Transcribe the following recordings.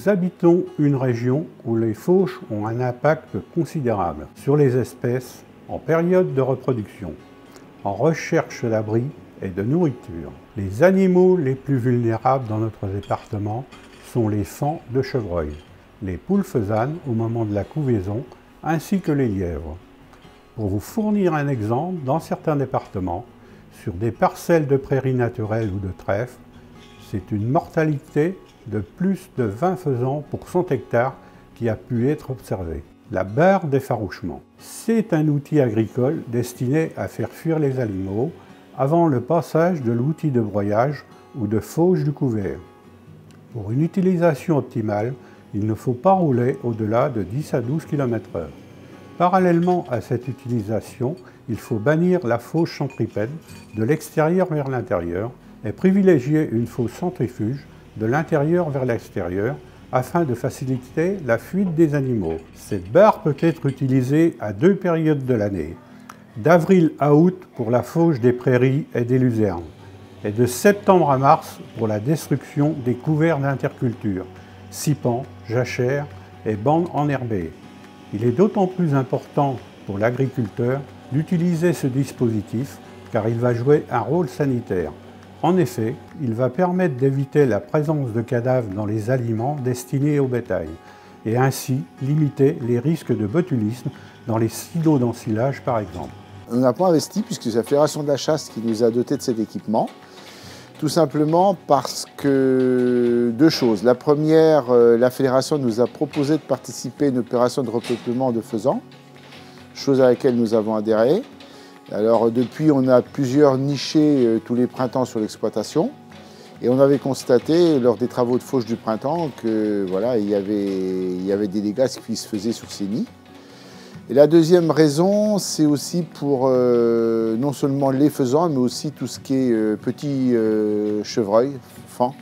Nous habitons une région où les fauches ont un impact considérable sur les espèces en période de reproduction, en recherche d'abri et de nourriture. Les animaux les plus vulnérables dans notre département sont les faons de chevreuil, les poules faisanes au moment de la couvaison, ainsi que les lièvres. Pour vous fournir un exemple, dans certains départements, sur des parcelles de prairies naturelles ou de trèfles, c'est une mortalité de plus de 20 faisans pour 100 hectares qui a pu être observée. La barre d'effarouchement. C'est un outil agricole destiné à faire fuir les animaux avant le passage de l'outil de broyage ou de fauche du couvert. Pour une utilisation optimale, il ne faut pas rouler au-delà de 10 à 12 km/h. Parallèlement à cette utilisation, il faut bannir la fauche centripète de l'extérieur vers l'intérieur et privilégier une fauche centrifuge de l'intérieur vers l'extérieur afin de faciliter la fuite des animaux. Cette barre peut être utilisée à 2 périodes de l'année, d'avril à août pour la fauche des prairies et des luzernes, et de septembre à mars pour la destruction des couverts d'interculture, sipans, jachères et bandes enherbées. Il est d'autant plus important pour l'agriculteur d'utiliser ce dispositif car il va jouer un rôle sanitaire. En effet, il va permettre d'éviter la présence de cadavres dans les aliments destinés au bétail et ainsi limiter les risques de botulisme dans les silos d'ensilage par exemple. On n'a pas investi puisque c'est la Fédération de la chasse qui nous a dotés de cet équipement. Tout simplement parce que deux choses. La première, la Fédération nous a proposé de participer à une opération de repeuplement de faisans, chose à laquelle nous avons adhéré. Alors depuis, on a plusieurs nichés tous les printemps sur l'exploitation et on avait constaté lors des travaux de fauche du printemps que voilà, il y avait des dégâts qui se faisaient sur ces nids. Et la deuxième raison, c'est aussi pour non seulement les faisans, mais aussi tout ce qui est petits chevreuils, faons.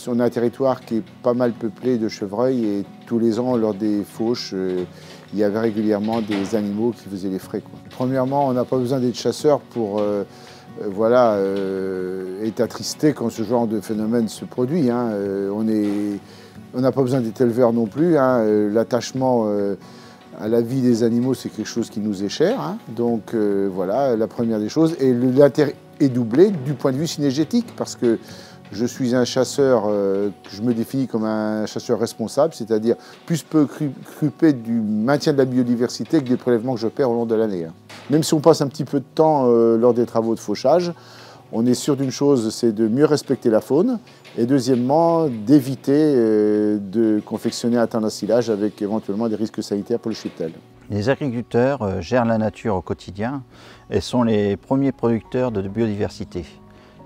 On a un territoire qui est pas mal peuplé de chevreuils et tous les ans, lors des fauches, il y avait régulièrement des animaux qui faisaient les frais, quoi. Premièrement, on n'a pas besoin d'être chasseur pour être attristé quand ce genre de phénomène se produit, hein. On n'a pas besoin d'être éleveur non plus, hein. L'attachement à la vie des animaux, c'est quelque chose qui nous est cher, hein. Donc voilà, la première des choses. Et l'intérêt est doublé du point de vue synergétique, parce que je suis un chasseur, je me définis comme un chasseur responsable, c'est-à-dire plus peu m'occuper du maintien de la biodiversité que des prélèvements que j'opère au long de l'année, hein. Même si on passe un petit peu de temps lors des travaux de fauchage, on est sûr d'une chose, c'est de mieux respecter la faune et deuxièmement d'éviter de confectionner un temps d'ensilage avec éventuellement des risques sanitaires pour le cheptel. Les agriculteurs gèrent la nature au quotidien et sont les premiers producteurs de biodiversité.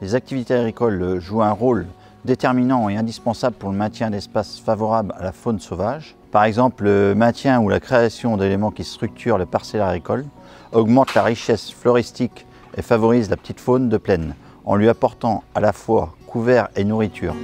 Les activités agricoles jouent un rôle déterminant et indispensable pour le maintien d'espaces favorables à la faune sauvage. Par exemple, le maintien ou la création d'éléments qui structurent le parcelle agricole augmente la richesse floristique et favorise la petite faune de plaine, en lui apportant à la fois couvert et nourriture.